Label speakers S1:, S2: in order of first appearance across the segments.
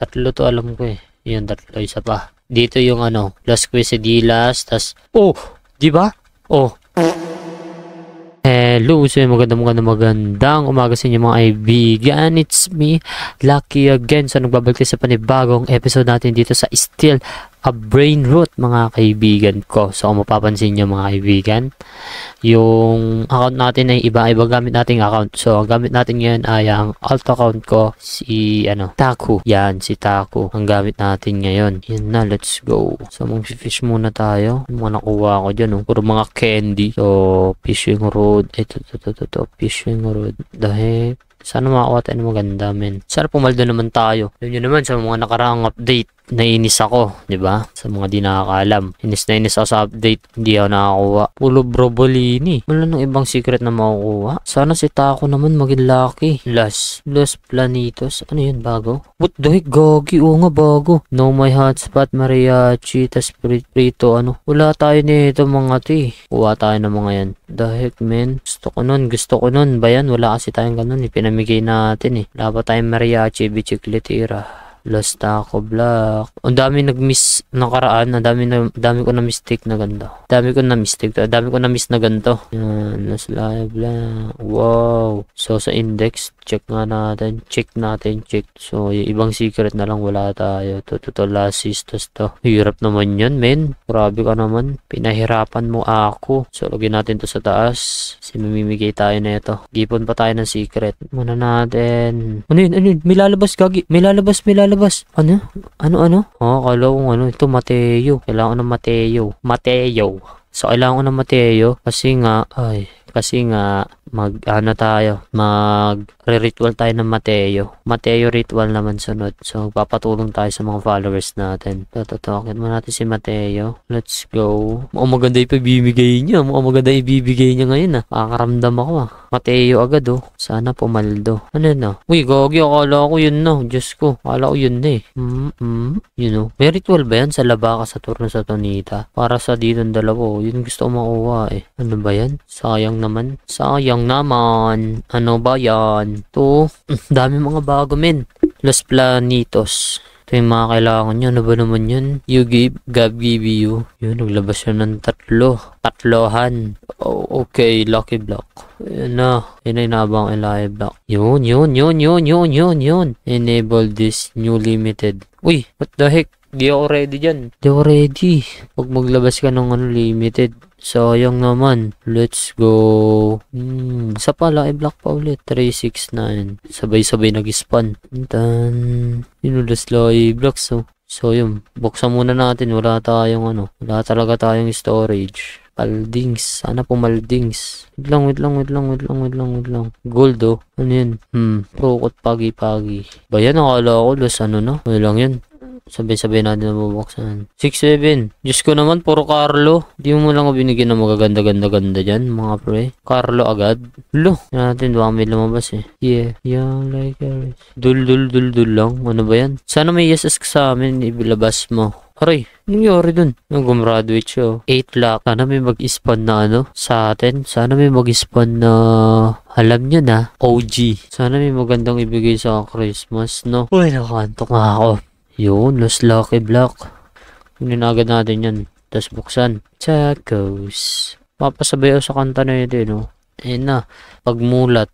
S1: Tatlo to alam ko eh. Yun, tatlo. Isa pa. Dito yung ano, Las Quesadillas. Tas, oh! Di ba? Oh. Hello, so magandang umaga sa inyo mga kaibigan. It's me, Lucky again. So nagbabalik tayo sa panibagong episode natin dito sa Still a Brain Root mga kaibigan ko. So kung mapapansin nyo mga kaibigan, yung account natin ay iba-iba gamit nating account. So ang gamit natin ngayon ay ang alt account ko, si Taku. Yan, si Taku. Ang gamit natin ngayon. Yan na, let's go. So mag-fish muna tayo. Yung mga nakuha ko dyan, puro mga candy. So fishing rod. Ito, fishing rod. Dahil sana makakuha tayo ng maganda, men. Sana pumaldo naman tayo. Yun yun naman sa mga nakaraang update. Nainis ako, di ba? Sa mga di nakakaalam. Inis na inis ako sa update. Hindi ako nakakuha. Pulo brobolini. Wala nang ibang secret na makukuha. Sana si Taco naman maging lucky. Los Planitos. Ano yun, bago? What the heck, gogi? Oo nga, bago. No My Hotspot, Mariachi, tas Prito, ano. Wala tayo nito mga ti. Kuha tayo ng mga yan. The heck, man. Gusto ko nun. Bayan, wala kasi tayong ganun. Pinamigay natin eh. Wala pa tayong Mariachi, Bicicletera. Lost Taco Block. Ang dami nag-miss nakaraan. Ang dami ko na mistake na ganda. Dami ko na miss na ganito. Yan, Lost Live Block. Wow. So sa index, check natin. So yung ibang secret na lang wala tayo. To last sisters to. Hirap naman yan, men. Grabe ka naman. Pinahirapan mo ako. So lagyan natin to sa taas. Kasi mamimigay tayo na ito. Gipon pa tayo ng secret. Muna natin. Ano yun? May lalabas, gagi. May lalabas. Ano? Kala kong ito Mateo. Kailangan ko ng Mateo. So, kailangan ko ng Mateo kasi nga, mag-ritual tayo ng Mateo ritual naman sunod. So, papatulong tayo sa mga followers natin. Tatotokin mo natin si Mateo. Let's go. Maganda ibibigay niya. Ngayon Makakaramdam ako Mateo agad Sana pumaldo. Ano na? Uy, gogi. Akala ko yun Diyos ko. Akala ko yun na May ritual ba yan sa Labaka sa turno sa Tonita? Para sa dito ng dalawa. Yun gusto ko makuha Ano ba yan? Sayang naman. Ano ba yan? To, dami mga bago, men. Los Planitos. Ito yung mga kailangan nyo. Ano ba naman yun? You give, God give you. Yun, naglabas yun ng tatlohan. Oh, okay, Lucky Block. Yun na. Yun ay nabang Lucky Block. Yun. Enable this new limited. Uy, what the heck? Di ako ready dyan. Huwag maglabas ka ng limited. Sayang naman. Let's go. Sa pala, i-block pa ulit. 369. Sabay-sabay nag-spawn. Inulas lang i-blocks So yun. Buksan muna natin. Wala talaga tayong storage. Paldings. Sana pumaldings. Wait lang. Gold Ano yun? Prokot pagi-pagi. Bayan, akala ko. Wala lang yun. Sabay-sabay natin nabubuksan. 6-7. Diyos ko naman, puro Carlo. Di mo lang ako binigyan ng magaganda-ganda dyan, mga pre. Carlo agad. Natin, baka may lumabas Yeah, like a dul lang. Ano ba yan? Sana may yes sa amin, ibilabas mo. Aray, nangyari dun? Nag-graduate siya. 8 lakh. Sana may mag-spawn na sa atin. Sana may mag-spawn na alam nyo na, OG. Sana may magandang ibigay sa Christmas, no? Uy, nakakantok nga ako. Yun, Los Lucky Block. Kunin agad natin yan. Tapos buksan. Tacos. Papasabay ako sa kanta na ito, Ayun na. Pagmulat.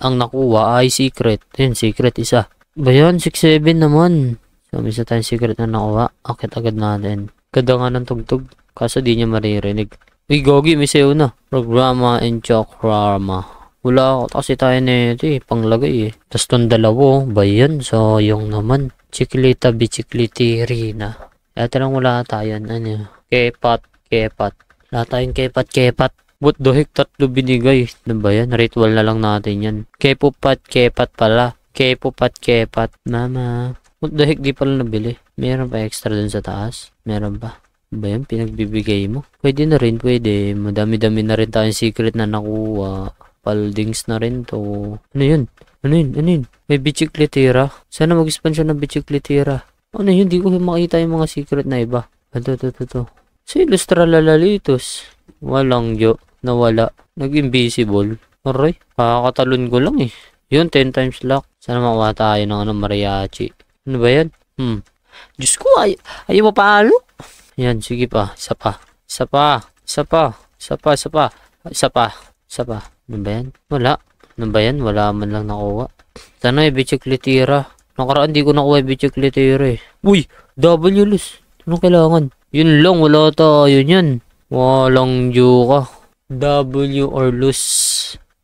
S1: Ang nakuha ay secret. Ayun, secret isa. Bayan, 6-7 naman. So, misa tayong secret na nakuha. Akit agad natin. Ganda nga ng tugtog. Kaso di niya maririnig. Uy, gogi, may sayo na. Programa and Chokrama. Wala kasi tayo na ito panglagay Tapos itong dalawa, bayan. So, yung naman. Chicleta, bicicleterina. Ito lang wala tayo. Kepat. Wala tayong kepat. What the heck, tatlo binigay. Ano ba yan? Ritual na lang natin yan. Kepat pala. Kepat. Mama. What the heck, di pala nabili. Meron pa extra dun sa taas? Meron pa. Ba yan? Pinagbibigay mo? Pwede na rin, pwede. Madami-dami na rin tayong secret na nakuha. Paldings na rin to. Ano yun? May bicicletera. Sana mag-spawn siya ng bicicletera. Ano yun? Di ko makita yung mga secret na iba. Ito. Si Lustralalalitos. Walang nawala. Nag-invisible. Aray. Kakatalon ko lang Yun, 10 times luck. Sana makuha tayo ng Mariachi. Ano ba yan? Diyos ko, ayaw mo palo. Yan, sige pa. Isa pa. Isa pa. Isa pa. Isa pa. Isa pa. Isa pa. Isa pa. Ano ba yan? Wala. Ano ba yan? Wala man lang nakuha. Sana Bichicletera. Nakaraan di ko nakuha Bichicletera eh. Uy! W loss. Anong kailangan? Yun lang. Wala tayo yan. Walang ka. W or loss.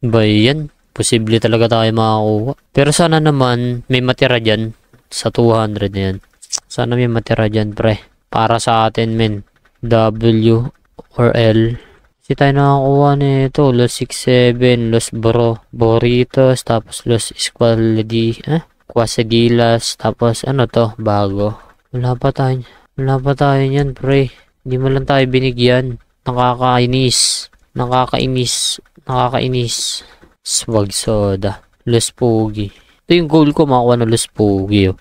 S1: Ba yan? Posible talaga tayo makakuha. Pero sana naman may matira dyan sa 200 na yan. Sana may matira dyan, pre. Para sa atin, men. W or L. Kasi tayo nakakuha nito. Los 67, Los Burritos, tapos Los Quasigilas, tapos ano to, bago. Wala pa tayo yan, pre. Hindi mo lang tayo binigyan. Nakakainis. Swag soda. Los Pogi. Ito yung goal ko, makakuha ng Los Pogi. Oh.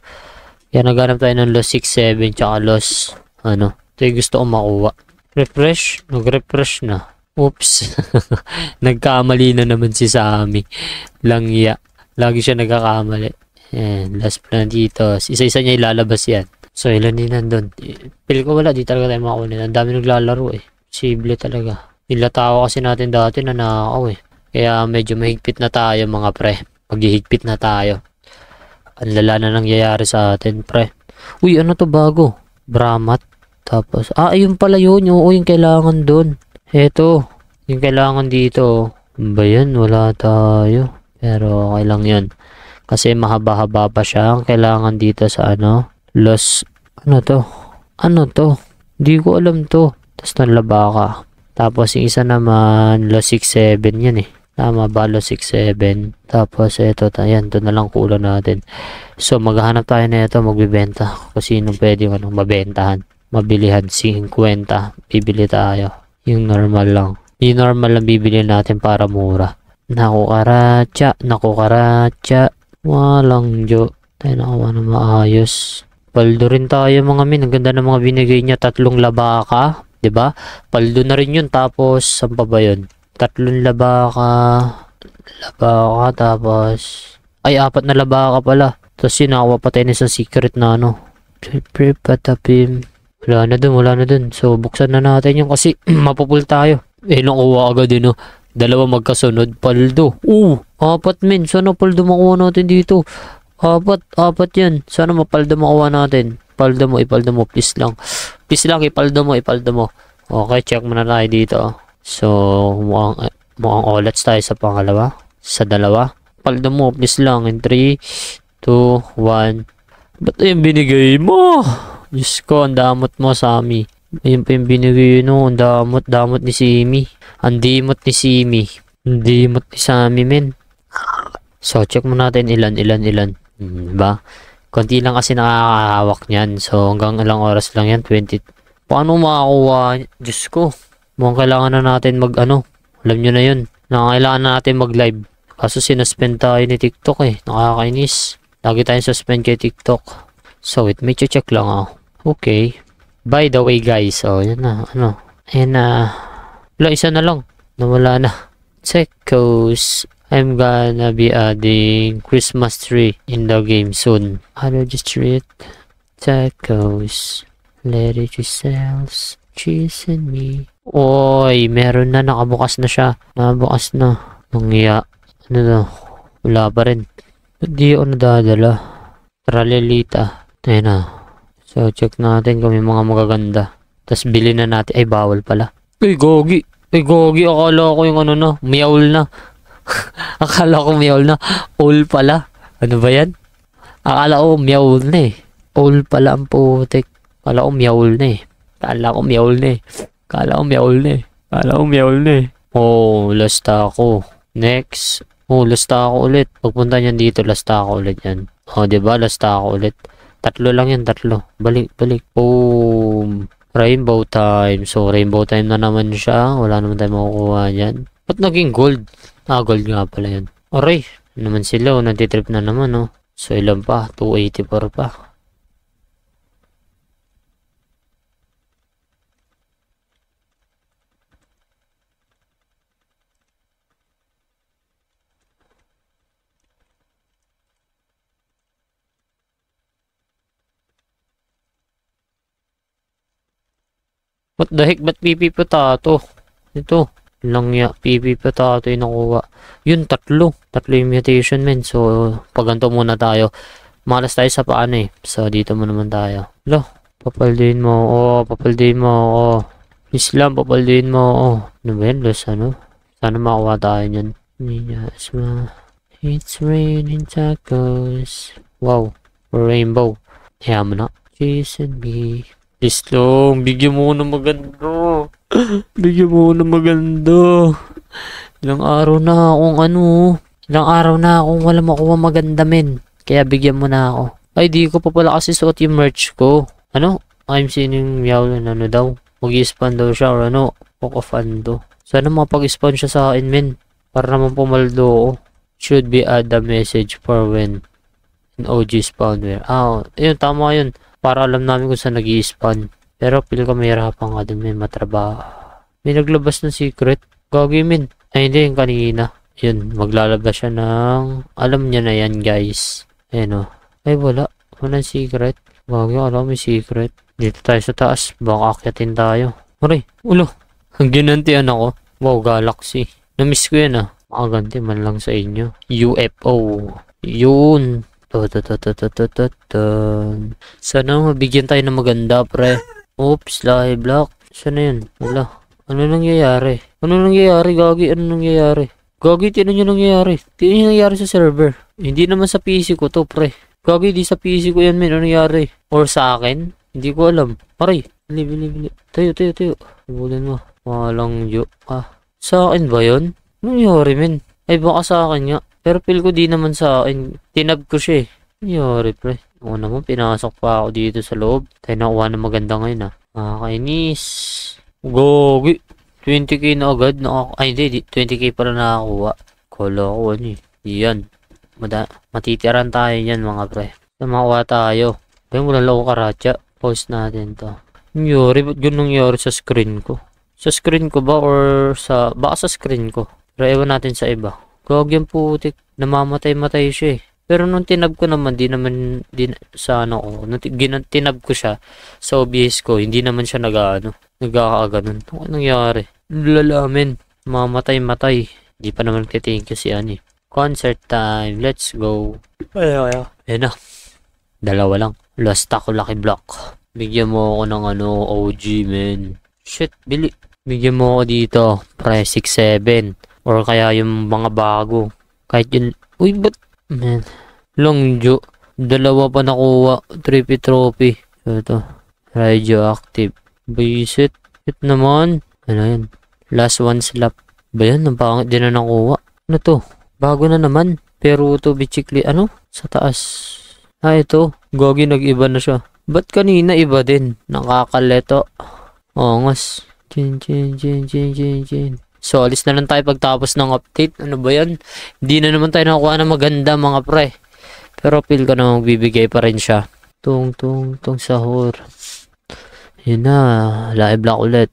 S1: Kaya naghanap tayo ng Los 67 tsaka Los ito yung gusto kong makuha. Refresh? Nag-refresh na. Oops. Nagkamali na naman si Sammy. Langya. Lagi siya nagkakamali. Ayan, Las Plantitos. Isa-isa niya ilalabas yan. So, ilan din nandun? Pili ko wala, di talaga tayo makakunin. Ang dami naglalaro eh. Posible talaga. Nilatawa kasi natin dati na nakakaw eh. Kaya medyo mahigpit na tayo mga pre. Maghihigpit na tayo. Ang lala na nangyayari sa atin pre. Uy, ano to bago? Bramat. Tapos, ayun pala yun. Oo, yung kailangan dun. Eto, yung kailangan dito. Ba yan? Wala tayo. Pero okay lang yun. Kasi mahaba-haba pa siya. Ang kailangan dito sa Los, Ano to? Hindi ko alam to. Tapos nalaba ka. Tapos yung isa naman, Los 67 yan eh. Tama ba? Los 67. Tapos eto, yan. Ito na lang kulang natin. So, maghahanap tayo na ito. Magbibenta. Kung sino pwede mabentahan. Mabilihan. 50. Bibili tayo. Yung normal lang. Yung normal lang bibili natin para mura. Naku karacha. Walang tayo nakawa na maayos. Paldo rin tayo mga min. Ang ganda ng mga binigay niya. 3 labaka. 'Di ba? Paldo na rin yun. Tapos, saan pa ba yun? 3 labaka. Tapos, 4 na labaka pala. Tapos yun, nakawa pa tayo na isang secret na Patapim. Wala na dun. So, buksan na natin yung kasi mapupul tayo. Nakuha agad din, 2 magkasunod. Paldo. 4 men. Sana paldo makuha natin dito. 4 yan. Sana mapaldo makuha natin. Ipaldo mo. Please lang, ipaldo mo. Okay, check muna tayo dito. So, mukhang olats tayo sa pangalawa. Sa dalawa. Paldo mo, please lang. In 3, 2, 1. Ba't yung binigay mo? Diyos ko, ang damot mo, Sammy. Ayun pa yung binigay Ang damot ni Simi. Ang dimot ni Simi. Ang dimot ni Sammy, men. So, check mo natin ilan. Diba? Konti lang kasi nakakahawak niyan. So, hanggang ilang oras lang yan. 20. Paano makakuha? Diyos ko. Mukhang kailangan na natin alam nyo na yun. Kailangan na natin mag-live. Kaso sinuspend tayo ni TikTok eh. Nakakainis. Lagi tayong suspend kay TikTok. So, wait. May check lang ako. Okay. By the way, guys. Yan na. Ayan na. Wala, isa na lang. Nawala na. Checkos. I'm gonna be adding Christmas tree in the game soon. Allergy Street. Tacos. Let it yourselves. Cheese and me. Oy, meron na. Nakabukas na siya. Nakabukas na. Nangya. Ano to? Wala pa rin. Hindi ako nadadala. Tralelita. Ayan na. So, check natin kung may mga magaganda. Tapos, bilhin na natin. Ay, bawal pala. Ay, gogi. Akala ko yung meowl na. Akala ko meowl na. All pala. Ano ba yan? Akala ko meowl na eh. All pala ang putik. Akala ko meowl na eh. Oh, last ako. Next. Oh, last ako ulit. Pagpunta niyan dito, last ako ulit yan. Oh, diba? Last ako ulit. 3 lang yan, 3. Balik. Boom. Rainbow time. So, rainbow time na naman siya. Wala naman tayo makukuha dyan. Ba't naging gold? Gold nga pala yun. Aray, naman sila. Nagtitrip na naman, So, ilan pa? 284 pa. What the heck? Ba't PP Potato? Ito. Lang ya. PP Potato yung nakuha. Yun, tatlo. Tatlo yung mutation, men. So, pag ganito muna tayo. Malas tayo sa paano eh. So, dito mo naman tayo. Lo, papaldiin mo. Oh, papaldiin mo. Oh. Islam, papaldiin mo. Oh. Ano ba yan? Los, ano? Sana makuha tayo nyan. Yes, it's raining tacos. Wow. Rainbow. Kaya mo na. Cheese and me. Please long, bigyan mo na maganda. Bigyan mo na maganda. Ilang araw na akong ilang araw na akong wala makuha maganda, men. Kaya bigyan mo na ako. Ay, di ko pa pala kasi suot yung merch ko. Ano? I'm seeing yung Meowlin, ano daw. Mag-i-spawn daw siya or ano. Pokofando. Sana mapag-spawn siya sa akin, men. Para naman pumaldo ako. Should be add a message for when an OG spawnware. Ah, yun, tama yun. Para alam namin kung saan nag-i-spawn. Pero feel ko mahirapan ka din, may matrabaho. May naglabas ng secret. Gagi, men. Ay, hindi, yung kanina. Yun, maglalabas siya ng... Alam niya na yan, guys. Ayan o. Ay, wala. Walang secret. Gagi, alam may secret. Dito tayo sa taas. Baka akyatin tayo. Aray, ulo. Ang ginantian ako. Wow, Galaxy. Namiss ko yan ah. Makaganti man lang sa inyo. UFO. Yun. Sana mabigyan tayo ng maganda, pre. Oops, lahi block. Sana yun? Wala. Ano nangyayari? Ano nangyayari, Gagi? Ano nangyayari? Gagi, tinan nyo nangyayari. Tinan nyo nangyayari sa server. Hindi naman sa PC ko to, pre. Gagi, di sa PC ko yan, men. Ano nangyayari? Or sa akin? Hindi ko alam. Aray. Bili. Tayo. Ibulin mo. Walang joke. Ah. Sa akin ba yun? Ano nangyayari, men? Ay, baka sa akin nga. Pero feel ko di naman sa akin. Tinab ko siya eh. Nangyayari, pre. Oo naman, pinasok pa ako dito sa loob. Tayo nakuha na maganda ngayon ah. Nakakainis. Gogi. 20k na agad. Ay, hindi. 20k pala nakakuha. Kala ko ano eh. Yan. Matitiran tayo yan, mga pre. Makuha tayo. Kaya wala lang ako karatya. Post natin to. Nangyari, ba't ganun nangyari sa screen ko? Sa screen ko ba or sa... Baka sa screen ko. Pero ewan natin sa iba. Gag yung putik. Namamatay-matay siya eh. Pero nung tinab ko naman, di sa ano ko. Nung tinab ko siya sa OBS ko, hindi naman siya nagkakaganon. Ano nangyari? Lalamin. Mamatay-matay. Di pa naman thank you si Ani. Concert time. Let's go. Ay. Ayan na. Dalawa lang. Last ako Lucky Block. Bigyan mo ako ng OG, man. Shit, bili. Bigyan mo ako dito. Price 6-7. Or kaya yung mga bago. Kahit yun. Uy, ba't? Man. Longjo. Dalawa pa nakuha. Trippy trophy. Ito. Radioactive. Bisit. Hit naman. Ano yun? Last one slap. Ba yan? Ang pangit din na nakuha. Ano to? Bago na naman. Pero to bichikli. Ano? Sa taas. Ah, ito. Gogi nag-iba na siya. Ba't kanina iba din? Nakakaleto. Ongas. Chin. So, alis na lang tayo pagtapos ng update. Ano ba yan? Hindi na naman tayo nakuha na maganda, mga pre. Pero feel ko na magbibigay pa rin siya. Tung sahur. Yun na. Lucky block ulit.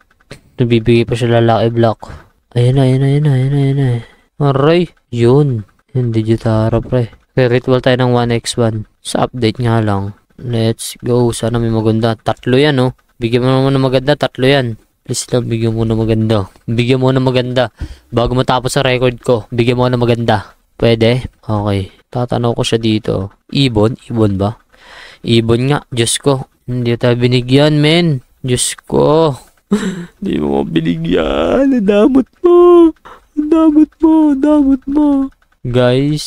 S1: Nabibigay pa siya lalaki block. Ayun na. Aray. Yun. Yung Digitara, pre. Ritual tayo ng 1x1. Sa update nga lang. Let's go. Sana may maganda. Tatlo yan, oh. Bigyan mo naman ng maganda. Tatlo yan. Please lang, bigyan mo na maganda. Bigyan mo na maganda. Bago matapos sa record ko, bigyan mo na maganda. Pwede? Okay. Tatanaw ko siya dito. Ibon ba? Ibon nga. Diyos ko. Hindi tayo binigyan, men. Diyos ko. Hindi mo binigyan. Nadamot mo. Guys.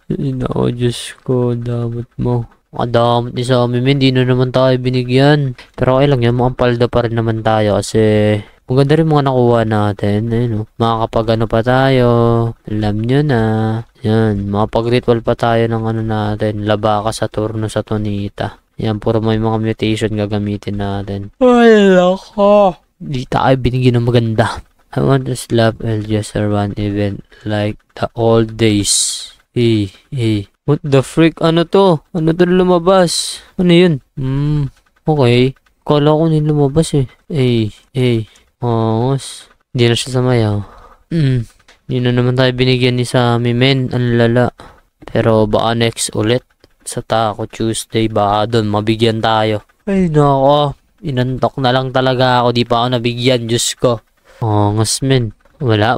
S1: Diyos ko. Damot mo. Kadamot ni sa amin, hindi na naman tayo binigyan. Pero okay lang yan, mukhang palda pa rin naman tayo kasi maganda rin mga nakuha natin. Ayun, makakapag pa tayo. Alam nyo na. Yan, makapag-ritual pa tayo ng natin. Labaka sa turno sa Tonita. Yan, puro may mga mutation gagamitin natin. Ay, lako. Hindi tayo binigyan ng maganda. I want to slap LGS or one event like the old days. Hey. What the frick? Ano to? Ano to lumabas? Ano yun? Okay. Kala ko nila lumabas eh. Ongos. Hindi na siya samayaw. Hindi na naman tayo binigyan ni Sammy, men. Ang lala. Pero baka next ulit. Sa Taco Tuesday, baka doon mabigyan tayo. Ay, nako. Inantok na lang talaga ako. Di pa ako nabigyan. Diyos ko. Angas men. Wala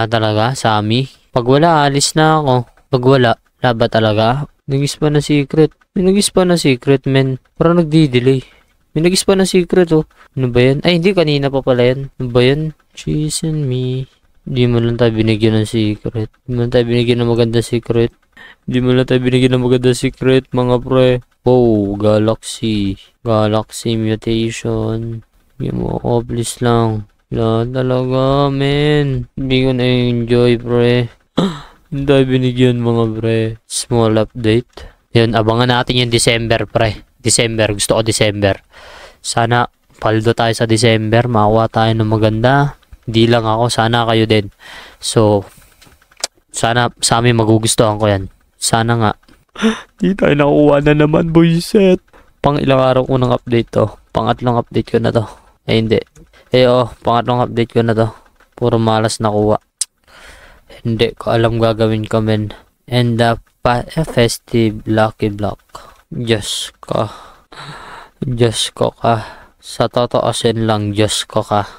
S1: talaga. Sami. Pag wala, alis na ako. Pag wala ba talaga? Nagis pa na secret. May nagis pa na secret, men. Parang nagdi-delay. May nagis pa na secret, oh. Ano ba yan? Ay, hindi. Kanina pa pala yan. Ano ba yan? Cheese and me. Hindi mo lang tayo binigyan ng secret. Hindi mo lang tayo binigyan ng maganda secret. Hindi mo lang tayo binigyan ng maganda secret, mga pre. Oh, Galaxy. Galaxy mutation. Bigyan mo ako, please lang. Wala talaga, men. Hindi ko na-enjoy, pre. Hindi tayo binigyan, mga pre. Small update. Yun, abangan natin yung December, pre. December. Gusto ko December. Sana, paldo tayo sa December. Makakuha tayo ng maganda. Hindi lang ako. Sana kayo din. So, sana sa amin magugustuhan ko yan. Sana nga. Di tayo nakuha na naman, boyset. Pang ilang araw ko ng update to. Pangatlong update ko na to. Eh, hindi. Pangatlong update ko na to. Puro malas nakuha. Hindi ko alam gagawin ko, men. And the festive lucky block. Diyos ko. Diyos ko ka. Sa totoosin lang, Diyos ko ka.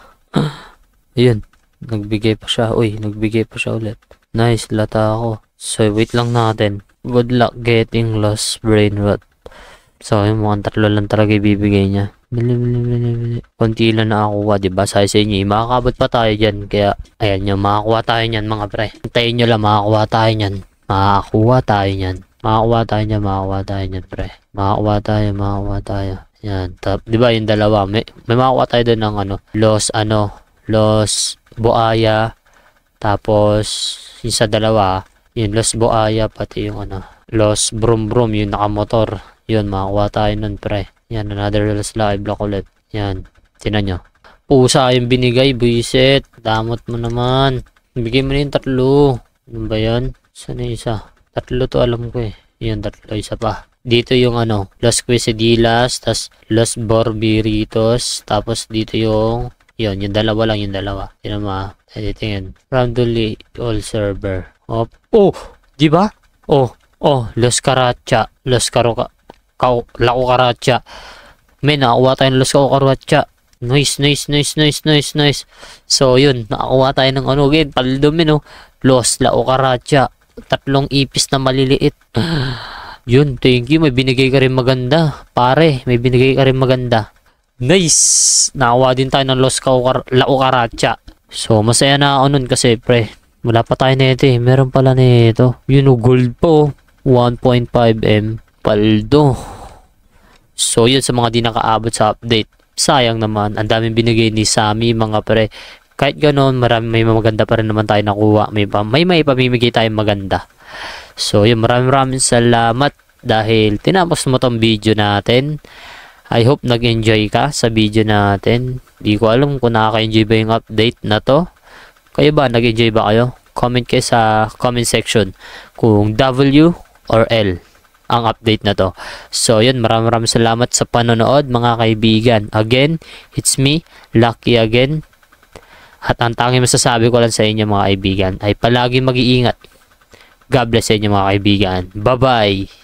S1: Ayun. Nagbigay pa siya. Uy, nagbigay pa siya ulit. Nice, lata ako. So, wait lang natin. Good luck getting lost brain rot. So, yung mga 3 lang talaga ibibigay niya. Bili. Konti lang nakakuha, diba? Sabi sa inyo, makakabot pa tayo dyan. Kaya, ayan yung makakuha tayo nyan, mga pre. Hintayin nyo lang, makakuha tayo nyan. Makakuha tayo nyan. Makakuha tayo nyan, pre. Makakuha tayo. Yan. Diba yung dalawa? May makakuha tayo doon ng Los Buaya. Tapos, yung sa dalawa, yung Los Buaya, pati yung Los Brum Brum, yung nakamotor. Yun, makakuha tayo nun, pre. Yan, another Los Live Block ulit. Yan, tinan nyo. Pusa yung binigay, buisit. Damot mo naman. Bigay mo na yung 3. Ano ba yan? Saan yung isa? 3 to alam ko eh. Yan, 3. Isa pa. Dito yung Los Quesadillas, tas Los Borbiritos, tapos dito yung yung dalawa lang, yung dalawa. Yun naman, editing. Randomly all server. Oh, di ba? Oh, Los Caracha, Los Laco Caracha. May nakakuha tayo ng Los Caracha. Nice. So, yun, nakakuha tayo ng again, paldo men, Los Laco Caracha. 3 ipis na maliliit. Yun, thank you. May binigay ka rin maganda. Pare, may binigay ka rin maganda. Nice! Nakakuha din tayo ng Los Laco Caracha. So, masaya na ako nun kasi, pre. Wala pa tayo nito eh. Meron pala nito. Yun, gold po. 1.5M. Paldo. So, yun sa mga di nakaabot sa update. Sayang naman. Ang daming binigay ni Sammy, mga pre. Kahit ganoon, may maganda pa rin naman tayo nakuha. May pamimigay tayong maganda. So, yun. Maraming salamat dahil tinapos mo tong video natin. I hope nag-enjoy ka sa video natin. Di ko alam kung nakaka-enjoy ba yung update na to. Kayo ba? Nag-enjoy ba kayo? Comment kayo sa comment section kung W or L ang update na to. So, yun. Maraming salamat sa panonood, mga kaibigan. Again, it's me, Lucky again. At ang tanging masasabi ko lang sa inyo, mga kaibigan, ay palagi mag-iingat. God bless sa inyo, mga kaibigan. Bye-bye!